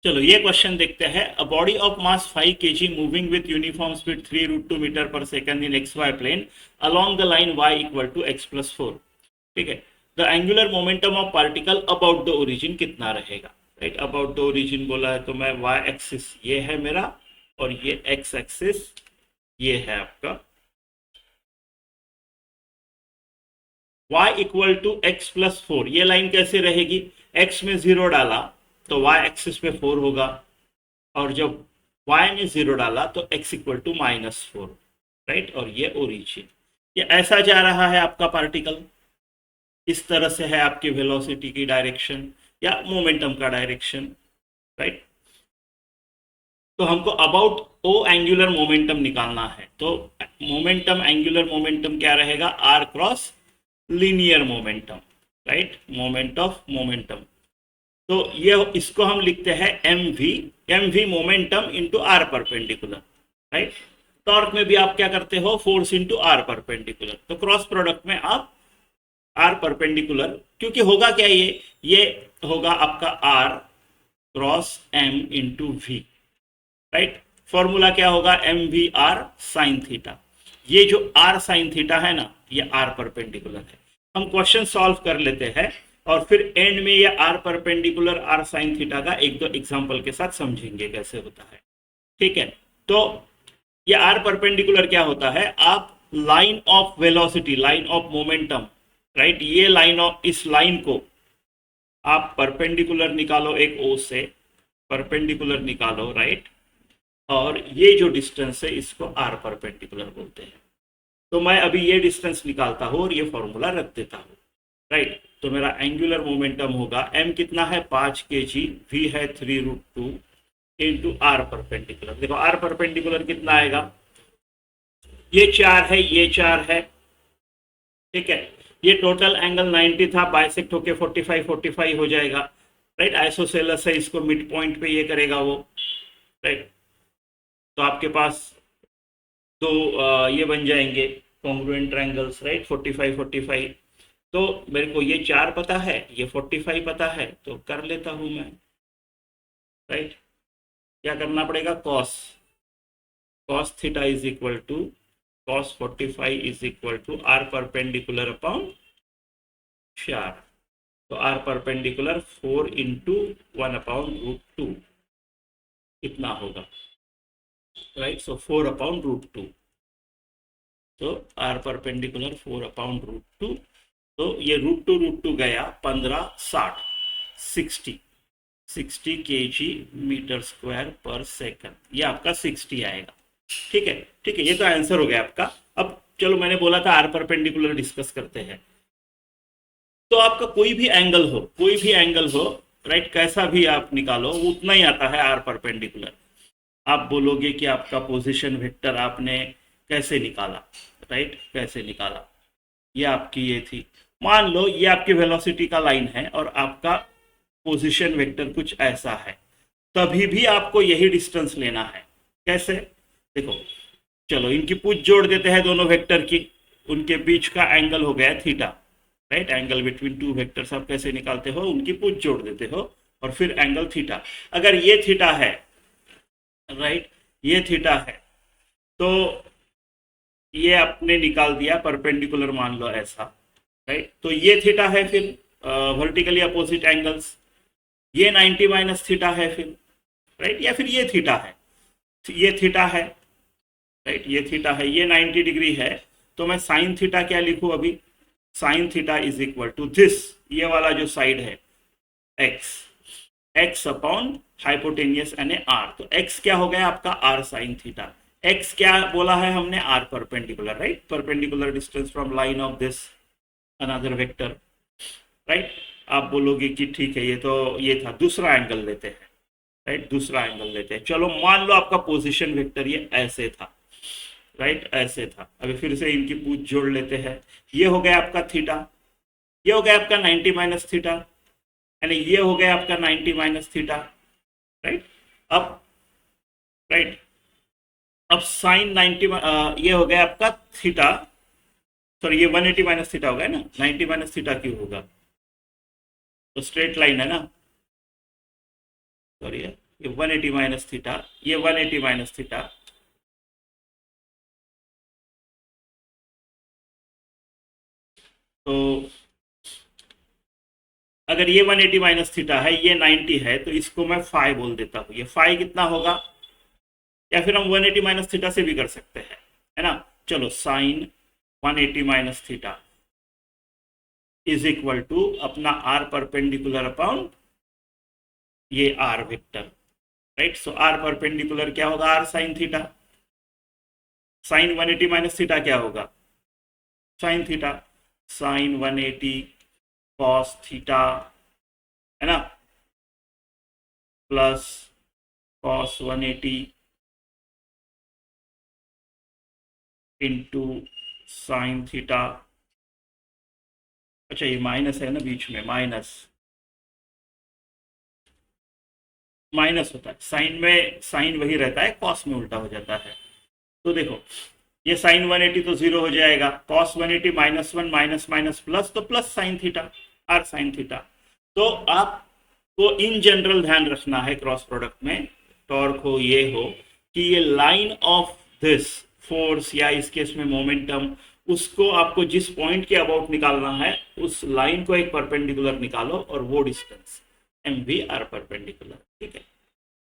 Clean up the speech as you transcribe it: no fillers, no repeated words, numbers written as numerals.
चलो ये क्वेश्चन देखते हैं। A body of mass 5 kg moving with uniform speed 3√2 metre पर second in X Y plane along the line y equal to x plus 4। ठीक है। The angular momentum of particle about the origin कितना रहेगा? Right, about the origin बोला है तो मैं y axis ये है मेरा और ये x एक्सिस ये है आपका। y equal to X plus 4, ये लाइन कैसे रहेगी? x में 0 डाला तो y एक्सिस पे 4 होगा, और जब y में 0 डाला तो x इक्वल टू -4। राइट, और ये ओरिजिन, ये ऐसा जा रहा है आपका पार्टिकल, इस तरह से है आपकी वेलोसिटी की डायरेक्शन या मोमेंटम का डायरेक्शन। राइट, तो हमको अबाउट ओ एंगुलर मोमेंटम निकालना है, तो मोमेंटम, एंगुलर मोमेंटम क्या रहेगा? r cross linear momentum. Right, moment of momentum, तो ये इसको हम लिखते हैं mv momentum into R perpendicular. Right, torque में भी आप क्या करते हो? Force into R perpendicular. तो क्रॉस प्रोडक्ट में आप आर परपेंडिकुलर, क्योंकि होगा क्या, ये होगा आपका R cross M into V. Right, formula क्या होगा? M V R sine theta. ये जो आर साइन थीटा है ना, ये आर परपेंडिकुलर है। हम क्वेश्चन सॉल्व कर लेते हैं और फिर एंड में ये R perpendicular R sine theta का एक दो एग्जांपल के साथ समझेंगे कैसे होता है। ठीक है, तो ये आर परपेंडिकुलर क्या होता है? आप line of velocity, line of momentum, right, ये लाइन ऑफ, इस लाइन को आप परपेंडिकुलर निकालो, एक ओ से परपेंडिकुलर निकालो। राइट, और ये जो डिस्टेंस है इसको आर परपेंडिकुलर बोलते हैं। तो मैं अभी ये डिस्टेंस निकालता हूँ और ये फॉर्मूला रख देता हूँ। राइट, तो मेरा एंगुलर मोमेंटम होगा m कितना है? 5 kg, v है 3√2 इंटू आर परपेंडिकुलर। देखो आर परपेंडिकुलर कितना आएगा? ये 4 है, ये 4 है। ठीक है, ये टोटल एंगल 90 था, बाइसेक्ट होके 45 हो जाएगा। राइट, आइसोसेलस है, इसको मिड पॉइंट पे ये करेगा वो। राइट, तो आपके पास दो ये बन जाएंगे कॉन्ग्रुएंट ट्रायंगल्स। राइट, 45 तो मेरे को ये 4 पता है, ये 45 पता है, तो कर लेता हूं मैं। राइट, क्या करना पड़ेगा? Cos theta is equal to cos 45 is equal to R perpendicular upon 4। तो आर परपेंडिकुलर 4 इंटू 1/√2 इतना होगा। राइट, सो 4/√2, तो आर परपेंडिकुलर 4/√2, तो ये √2 गया 15, 60 kg मीटर स्क्वायर पर सेकंड, ये आपका 60 आएगा। ठीक है, ठीक है, ये तो आंसर हो गया आपका। अब चलो, मैंने बोला था आर परपेंडिकुलर डिस्कस करते हैं। तो आपका कोई भी एंगल हो, कोई भी एंगल हो, राइट, कैसा भी आप निकालो वो उतना ही आता है आर परपेंडिकुलर। आप बोलोगे कि आपका पोजीशन वेक्टर आपने कैसे निकाला? राइट, कैसे निकाला? ये आपकी ये थी, मान लो ये आपकी वेलोसिटी का लाइन है और आपका पोजीशन वेक्टर कुछ ऐसा है, तभी भी आपको यही डिस्टेंस लेना है। कैसे? देखो, चलो इनकी पूछ जोड़ देते हैं दोनों वेक्टर की, उनके बीच का एंगल हो गया theta. Right, angle between two vectors आप कैसे निकालते हो? उनकी पूछ जोड़ देते हो और फिर एंगल थीटा। अगर ये थीटा है, राइट, ये थीटा है, तो ये आपने निकाल दिया परपेंडिकुलर, मान लो ऐसा। राइट, तो ये थीटा है, फिर वर्टिकली अपोजिट एंगल्स, ये 90 माइनस थीटा है फिर। राइट, या फिर ये थीटा है, ये थीटा है। राइट, ये थीटा है, ये 90 डिग्री है, तो मैं साइन थीटा क्या लिखूं अभी? Sine theta is equal to this, ये वाला जो साइड है एक्स अपॉन हाइपोटेनियस यानी आर। तो एक्स क्या हो गया आपका? Are sine theta. एक्स क्या बोला है हमने? R perpendicular. Right, perpendicular distance from line of this another vector. Right, आप बोलोगे कि ठीक है, ये तो ये था, दूसरा एंगल लेते हैं। राइट, दूसरा एंगल लेते हैं। चलो मान लो आपका पोजीशन वेक्टर ये ऐसे था। राइट, ऐसे था। अभी फिर से इनकी पूछ जोड़ लेते हैं। ये हो गया आपका थीटा, ये हो गया आपका 90 माइनस थीटा, यानी ये हो गया आपका 90 माइनस थीटा। राइट, अब राइट, अब साइन 90 ये हो गया आपका थीटा, सॉरी ये 180 माइनस थीटा हो गया ना, 90 माइनस थीटा क्यों होगा? तो स्ट्रेट लाइन है ना, सॉरी ये 180 माइनस थीटा, ये 180 माइनस थीटा, तो अगर ये 180 माइनस थीटा है, ये 90 है, तो इसको मैं फाई बोल देता हूँ। ये फाई कितना होगा, या फिर हम 180 माइनस थीटा से भी कर सकते हैं, है ना। चलो sine 180 minus theta is equal to अपना आर परपेंडिकुलर अपॉन ये R vector, right. So R perpendicular क्या होगा, R sine theta. Sine 180 minus theta क्या होगा, sine theta. Sine 180 cos theta, है ना, plus cos 180 into sine theta. अच्छा ये माइनस है ना बीच में, माइनस माइनस होता है साइन में, साइन वही रहता है, कॉस में उल्टा हो जाता है। तो देखो ये साइन 180 तो जीरो हो जाएगा, cos 180 minus one minus minus plus, तो plus sine theta, R sine theta. तो आपको इन जनरल ध्यान रखना है क्रॉस प्रोडक्ट में, टॉर्क हो ये हो, कि ये लाइन ऑफ दिस फोर्स या इस केस में मोमेंटम, उसको आपको जिस पॉइंट के अबाउट निकालना है, उस लाइन को एक परपेंडिकुलर निकालो और वो distance M V R perpendicular, ठीक है।